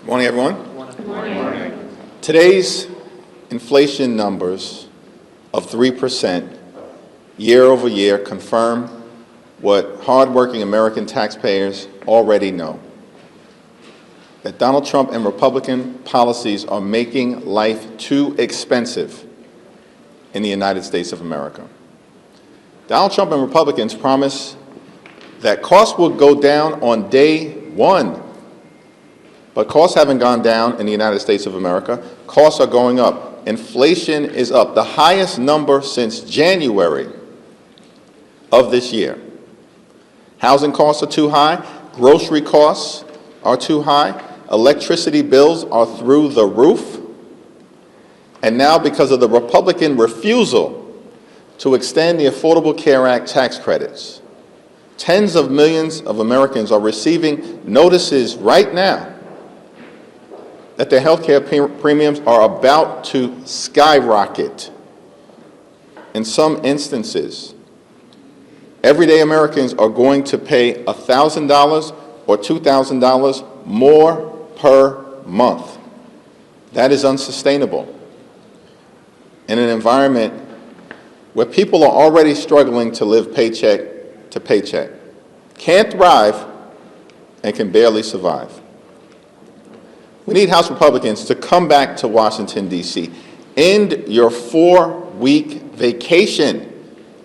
Good morning, everyone. Good morning. Today's inflation numbers of 3% year over year confirm what hardworking American taxpayers already know, that Donald Trump and Republican policies are making life too expensive in the United States of America. Donald Trump and Republicans promise that costs will go down on day one. But costs haven't gone down in the United States of America. Costs are going up. Inflation is up, the highest number since January of this year. Housing costs are too high. Grocery costs are too high. Electricity bills are through the roof. And now, because of the Republican refusal to extend the Affordable Care Act tax credits, tens of millions of Americans are receiving notices right now that their health care premiums are about to skyrocket. In some instances, everyday Americans are going to pay $1,000 or $2,000 more per month. That is unsustainable in an environment where people are already struggling to live paycheck to paycheck, can't thrive, and can barely survive. We need House Republicans to come back to Washington, D.C. End your 4-week vacation.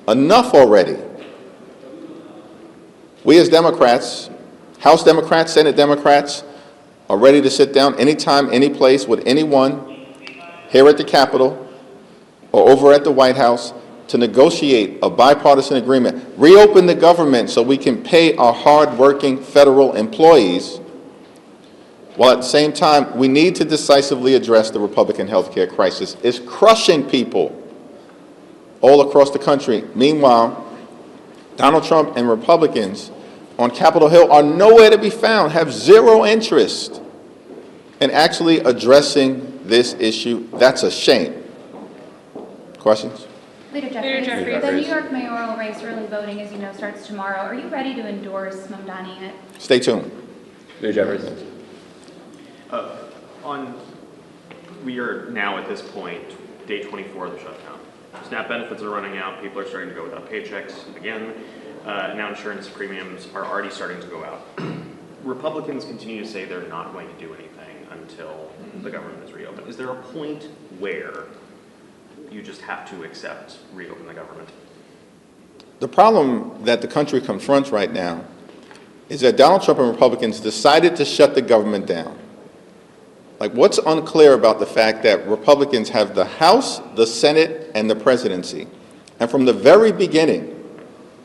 Enough already. We as Democrats, House Democrats, Senate Democrats, are ready to sit down anytime, any place with anyone here at the Capitol or over at the White House to negotiate a bipartisan agreement, reopen the government so we can pay our hard-working federal employees, while at the same time, we need to decisively address the Republican health care crisis. It's crushing people all across the country. Meanwhile, Donald Trump and Republicans on Capitol Hill are nowhere to be found, have zero interest in actually addressing this issue. That's a shame. Questions? Leader Jeffries. The New York mayoral race early voting, as you know, starts tomorrow. Are you ready to endorse Mamdani it? Stay tuned. Leader Jeffries. We are now at this point, day 24 of the shutdown. SNAP benefits are running out. People are starting to go without paychecks again. Now insurance premiums are already starting to go out. Republicans continue to say they're not going to do anything until the government is reopened. Is there a point where you just have to accept reopen the government? The problem that the country confronts right now is that Donald Trump and Republicans decided to shut the government down. Like, what's unclear about the fact that Republicans have the House, the Senate, and the presidency? And from the very beginning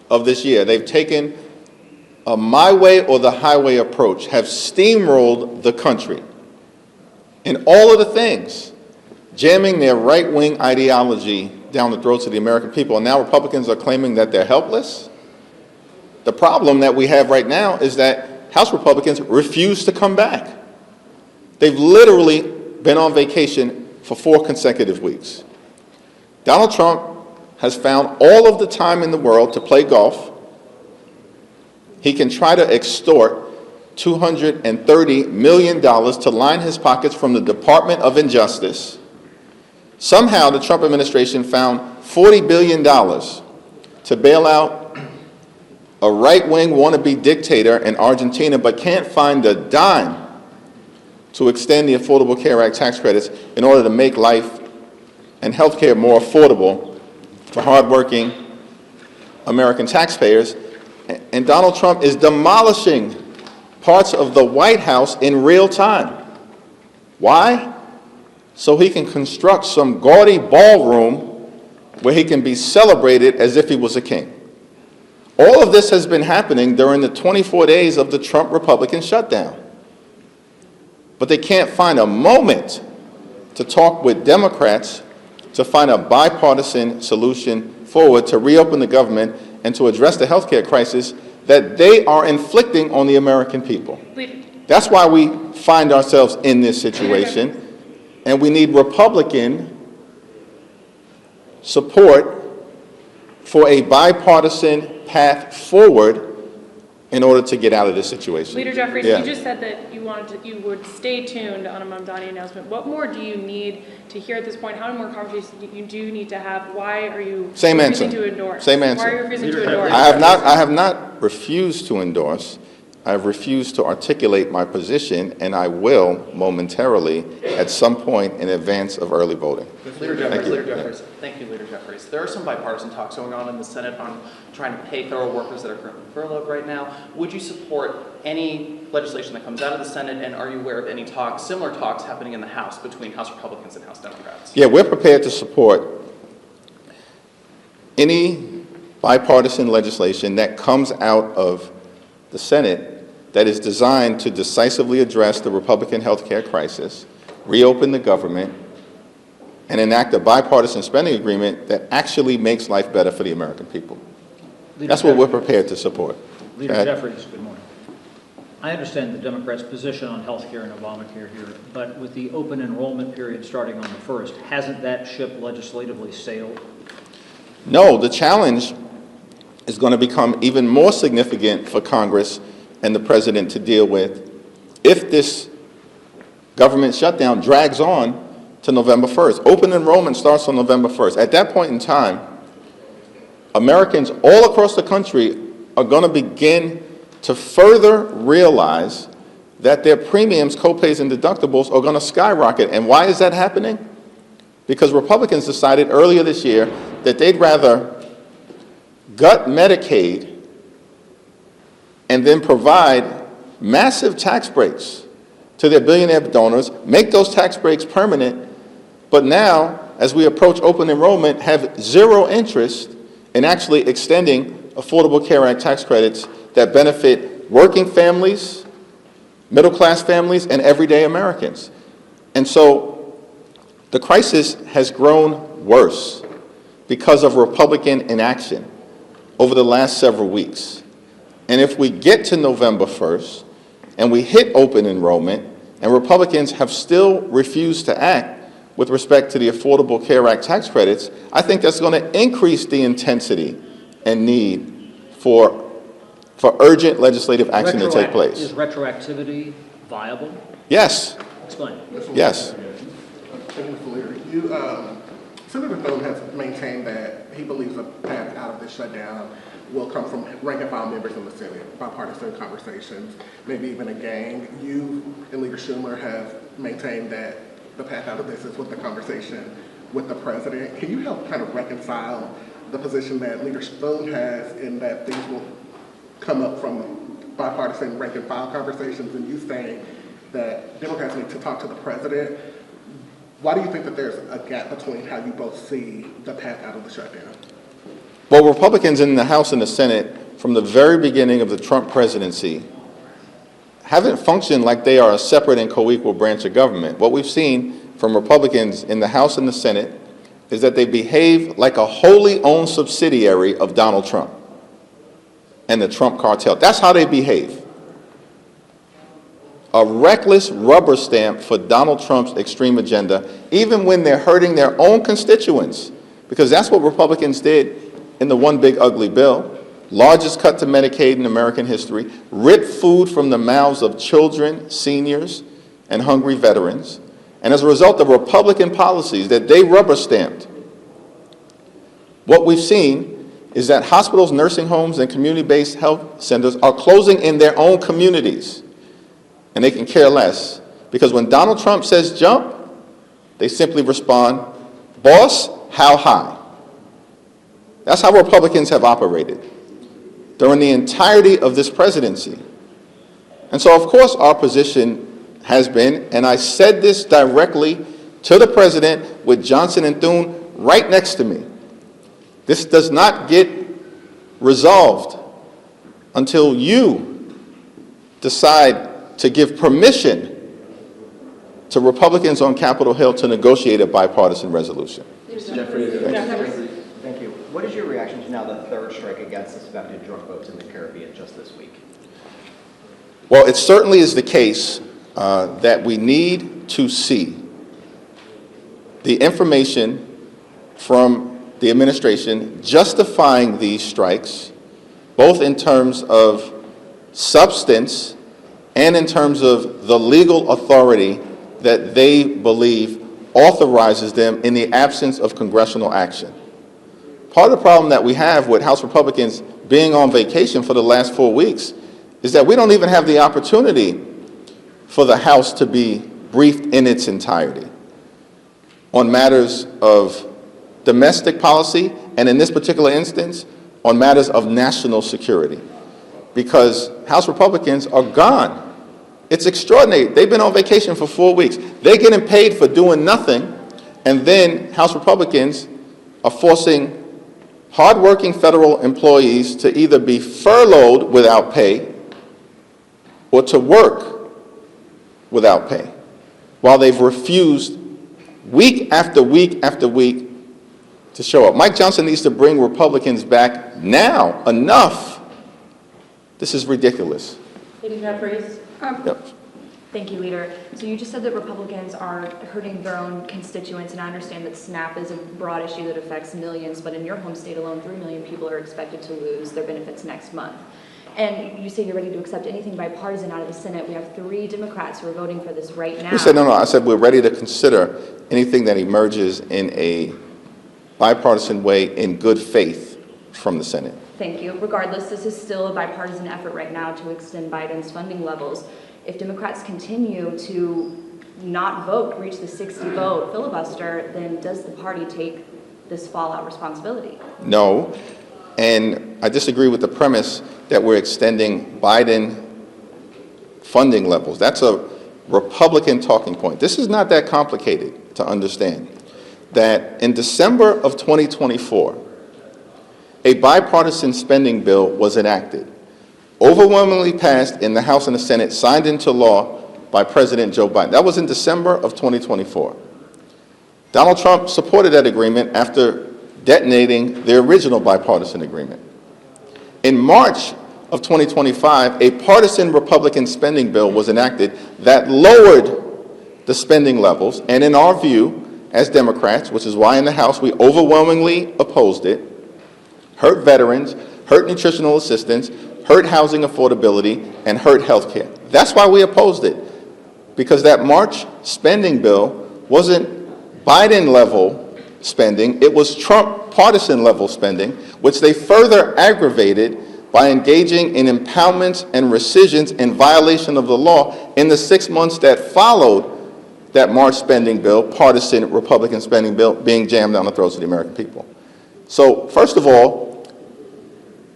of this year, they've taken a my way or the highway approach, have steamrolled the country in all of the things, jamming their right-wing ideology down the throats of the American people. And now Republicans are claiming that they're helpless. The problem that we have right now is that House Republicans refuse to come back. They've literally been on vacation for 4 consecutive weeks. Donald Trump has found all of the time in the world to play golf. He can try to extort $230 million to line his pockets from the Department of Injustice. Somehow the Trump administration found $40 billion to bail out a right-wing wannabe dictator in Argentina, but can't find a dime to extend the Affordable Care Act tax credits in order to make life and health care more affordable for hardworking American taxpayers. And Donald Trump is demolishing parts of the White House in real time. Why? So he can construct some gaudy ballroom where he can be celebrated as if he was a king. All of this has been happening during the 24 days of the Trump Republican shutdown. But they can't find a moment to talk with Democrats to find a bipartisan solution forward to reopen the government and to address the health care crisis that they are inflicting on the American people. That's why we find ourselves in this situation, and we need Republican support for a bipartisan path forward in order to get out of this situation. Leader Jeffries, Yeah. you just said that you would stay tuned on a Mamdani announcement. What more do you need to hear at this point? How many more conversations do you need to have? Why are you Same refusing answer. to endorse? Same answer. Why are you refusing to endorse? I have not refused to endorse. I've refused to articulate my position, and I will momentarily at some point in advance of early voting. Leader Thank Jeffries, you. Leader Jeffries. Thank you, Leader Jeffries. There are some bipartisan talks going on in the Senate on trying to pay federal workers that are currently furloughed right now. Would you support any legislation that comes out of the Senate, and are you aware of any talks, similar talks happening in the House between House Republicans and House Democrats? Yeah, we're prepared to support any bipartisan legislation that comes out of the Senate that is designed to decisively address the Republican health care crisis, reopen the government, and enact a bipartisan spending agreement that actually makes life better for the American people. That's what we're prepared to support. Leader Okay? Jeffries, good morning. I understand the Democrats' position on health care and Obamacare here, but with the open enrollment period starting on the 1st, hasn't that ship legislatively sailed? No, the challenge is going to become even more significant for Congress and the President to deal with if this government shutdown drags on to November 1st. Open enrollment starts on November 1st. At that point in time, Americans all across the country are going to begin to further realize that their premiums, copays, and deductibles are going to skyrocket. And why is that happening? Because Republicans decided earlier this year that they'd rather gut Medicaid and then provide massive tax breaks to their billionaire donors, make those tax breaks permanent, but now, as we approach open enrollment, have zero interest in actually extending Affordable Care Act tax credits that benefit working families, middle-class families, and everyday Americans. And so the crisis has grown worse because of Republican inaction over the last several weeks. And if we get to November 1st and we hit open enrollment and Republicans have still refused to act with respect to the Affordable Care Act tax credits, I think that's going to increase the intensity and need for urgent legislative action to take place. Is retroactivity viable? Yes. Explain. Yes. Thank you, Mr. Leader. Senator Thone has maintained that he believes a path out of this shutdown will come from rank-and-file members in the Senate, bipartisan conversations, maybe even a gang. You and Leader Schumer have maintained that the path out of this is with the conversation with the president. Can you help kind of reconcile the position that Leader Thone has in that things will come up from bipartisan rank-and-file conversations, and you saying that Democrats need to talk to the president? Why do you think that there's a gap between how you both see the path out of the shutdown? Well, Republicans in the House and the Senate, from the very beginning of the Trump presidency, haven't functioned like they are a separate and co-equal branch of government. What we've seen from Republicans in the House and the Senate is that they behave like a wholly owned subsidiary of Donald Trump and the Trump cartel. That's how they behave. A reckless rubber stamp for Donald Trump's extreme agenda, even when they're hurting their own constituents, because that's what Republicans did in the One Big Ugly Bill, largest cut to Medicaid in American history, ripped food from the mouths of children, seniors, and hungry veterans. And as a result of Republican policies that they rubber stamped, what we've seen is that hospitals, nursing homes, and community-based health centers are closing in their own communities. And they can care less, because when Donald Trump says jump, they simply respond, boss, how high? That's how Republicans have operated during the entirety of this presidency. And so, of course, our position has been, and I said this directly to the president with Johnson and Thune right next to me, this does not get resolved until you decide to give permission to Republicans on Capitol Hill to negotiate a bipartisan resolution. Thank you. What is your reaction to now the third strike against suspected drug boats in the Caribbean just this week? Well, it certainly is the case that we need to see the information from the administration justifying these strikes, both in terms of substance and in terms of the legal authority that they believe authorizes them in the absence of congressional action. Part of the problem that we have with House Republicans being on vacation for the last 4 weeks is that we don't even have the opportunity for the House to be briefed in its entirety on matters of domestic policy, and in this particular instance, on matters of national security, because House Republicans are gone. It's extraordinary. They've been on vacation for 4 weeks. They're getting paid for doing nothing, and then House Republicans are forcing hardworking federal employees to either be furloughed without pay or to work without pay, while they've refused week after week after week to show up. Mike Johnson needs to bring Republicans back now. Enough. This is ridiculous. Leader Jeffries. Yep. Thank you, Leader. So you just said that Republicans are hurting their own constituents, and I understand that SNAP is a broad issue that affects millions, but in your home state alone, 3 million people are expected to lose their benefits next month. And you say you're ready to accept anything bipartisan out of the Senate. We have 3 Democrats who are voting for this right now. We said, no, I said we're ready to consider anything that emerges in a bipartisan way in good faith from the Senate. Thank you. Regardless, this is still a bipartisan effort right now to extend Biden's funding levels. If Democrats continue to not vote, reach the 60-vote filibuster, then does the party take this fallout responsibility? No, and I disagree with the premise that we're extending Biden funding levels. That's a Republican talking point. This is not that complicated to understand. That in December of 2024, a bipartisan spending bill was enacted, overwhelmingly passed in the House and the Senate, signed into law by President Joe Biden. That was in December of 2024. Donald Trump supported that agreement after detonating the original bipartisan agreement. In March of 2025, a partisan Republican spending bill was enacted that lowered the spending levels, and in our view, as Democrats, which is why in the House we overwhelmingly opposed it, hurt veterans, hurt nutritional assistance, hurt housing affordability, and hurt health care. That's why we opposed it, because that March spending bill wasn't Biden-level spending, it was Trump partisan-level spending, which they further aggravated by engaging in impoundments and rescissions in violation of the law in the 6 months that followed that March spending bill, partisan Republican spending bill, being jammed down the throats of the American people. So, first of all,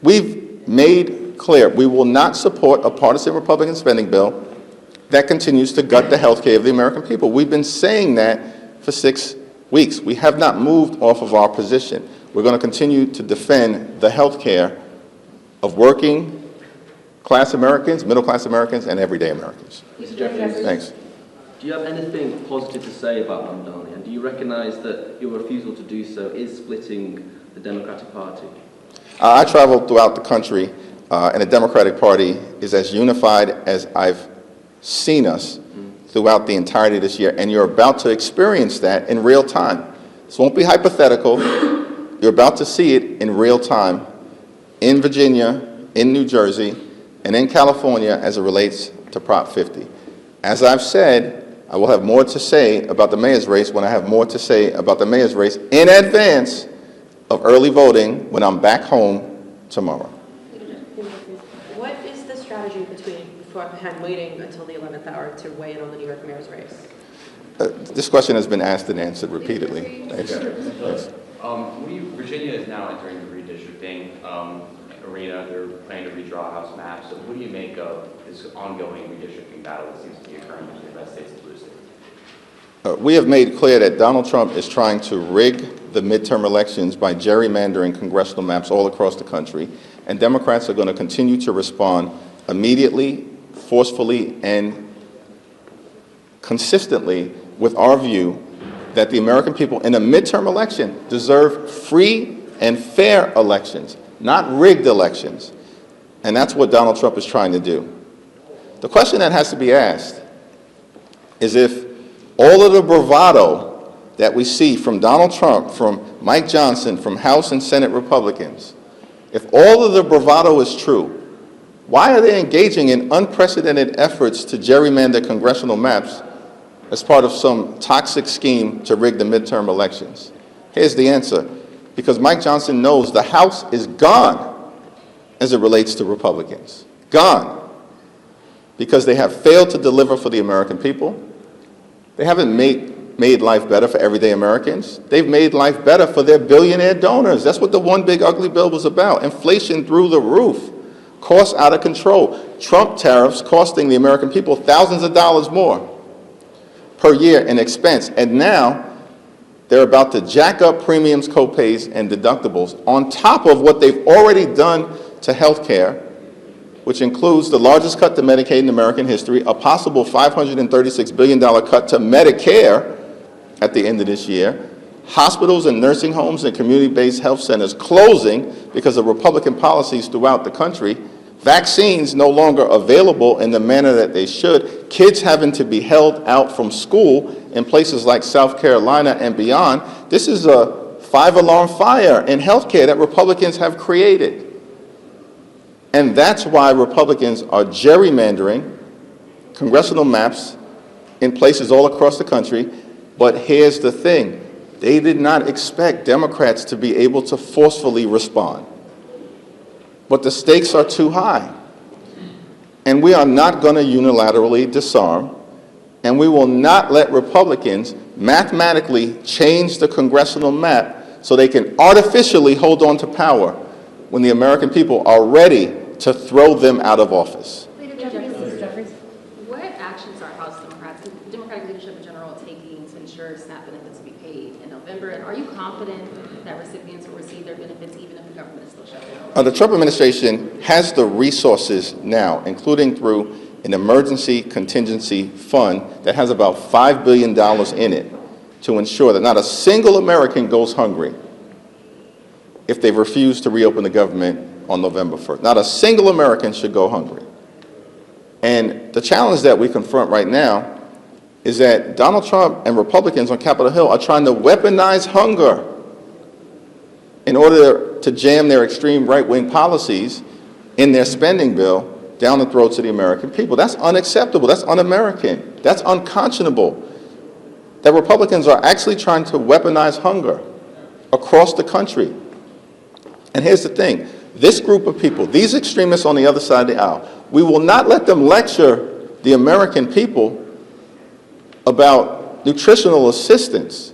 we've made clear we will not support a partisan Republican spending bill that continues to gut the health care of the American people. We've been saying that for 6 weeks. We have not moved off of our position. We're going to continue to defend the health care of working class Americans, middle class Americans, and everyday Americans. Mr. Jeffries. Thanks. Do you have anything positive to say about Mamdani, and do you recognise that your refusal to do so is splitting the Democratic Party? I traveled throughout the country, and the Democratic Party is as unified as I've seen us throughout the entirety of this year, and you're about to experience that in real time. This won't be hypothetical. You're about to see it in real time in Virginia, in New Jersey, and in California as it relates to Prop 50. As I've said, I will have more to say about the mayor's race when I have more to say about the mayor's race in advance of early voting when I'm back home tomorrow. What is the strategy behind waiting until the 11th hour to weigh in on the New York mayor's race? This question has been asked and answered repeatedly. Thanks. Thanks. Virginia is now entering the redistricting arena. They're planning to redraw House maps. So what do you make of this ongoing redistricting battle that seems to be occurring between red states and blue states? We have made clear that Donald Trump is trying to rig the midterm elections by gerrymandering congressional maps all across the country, and Democrats are going to continue to respond immediately, forcefully, and consistently with our view that the American people in a midterm election deserve free and fair elections, not rigged elections. And that's what Donald Trump is trying to do. The question that has to be asked is if all of the bravado that we see from Donald Trump, from Mike Johnson, from House and Senate Republicans, if all of the bravado is true, Why are they engaging in unprecedented efforts to gerrymander congressional maps as part of some toxic scheme to rig the midterm elections? Here's the answer. Because Mike Johnson knows the House is gone as it relates to Republicans. Gone. Because they have failed to deliver for the American people. They haven't made life better for everyday Americans. They've made life better for their billionaire donors. That's what the one big ugly bill was about. Inflation through the roof. Costs out of control. Trump tariffs costing the American people thousands of dollars more per year in expense. And now they're about to jack up premiums, copays, and deductibles on top of what they've already done to health care, which includes the largest cut to Medicaid in American history, a possible $536 billion cut to Medicare at the end of this year, hospitals and nursing homes and community-based health centers closing because of Republican policies throughout the country, vaccines no longer available in the manner that they should, kids having to be held out from school in places like South Carolina and beyond. This is a five-alarm fire in healthcare that Republicans have created. And that's why Republicans are gerrymandering congressional maps in places all across the country. But here's the thing. They did not expect Democrats to be able to forcefully respond. But the stakes are too high. And we are not going to unilaterally disarm, and we will not let Republicans mathematically change the congressional map so they can artificially hold on to power when the American people are ready to throw them out of office. Leader Jeffries, what actions are House Democrats, Democratic leadership in general, taking to ensure SNAP benefits will be paid in November? And are you confident that recipients will receive their benefits even if the government is still shut down? The Trump administration has the resources now, including through an emergency contingency fund that has about $5 billion in it, to ensure that not a single American goes hungry if they refuse to reopen the government on November 1st. Not a single American should go hungry. And the challenge that we confront right now is that Donald Trump and Republicans on Capitol Hill are trying to weaponize hunger in order to jam their extreme right-wing policies in their spending bill down the throats of the American people. That's unacceptable. That's un-American. That's unconscionable. That Republicans are actually trying to weaponize hunger across the country. And here's the thing. This group of people, these extremists on the other side of the aisle, we will not let them lecture the American people about nutritional assistance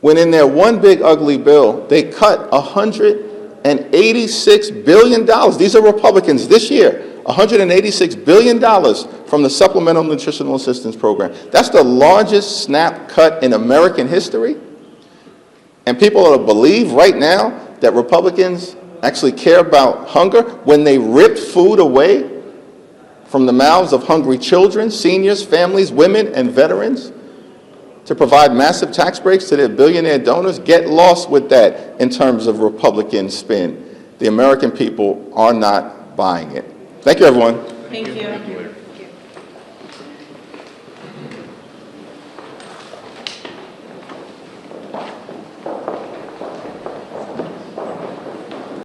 when in their one big ugly bill, they cut $186 billion. These are Republicans this year, $186 billion from the Supplemental Nutritional Assistance Program. That's the largest SNAP cut in American history. And people believe right now that Republicans actually care about hunger when they ripped food away from the mouths of hungry children, seniors, families, women, and veterans to provide massive tax breaks to their billionaire donors. Get lost with that in terms of Republican spin. The American people are not buying it. Thank you, everyone. Thank you.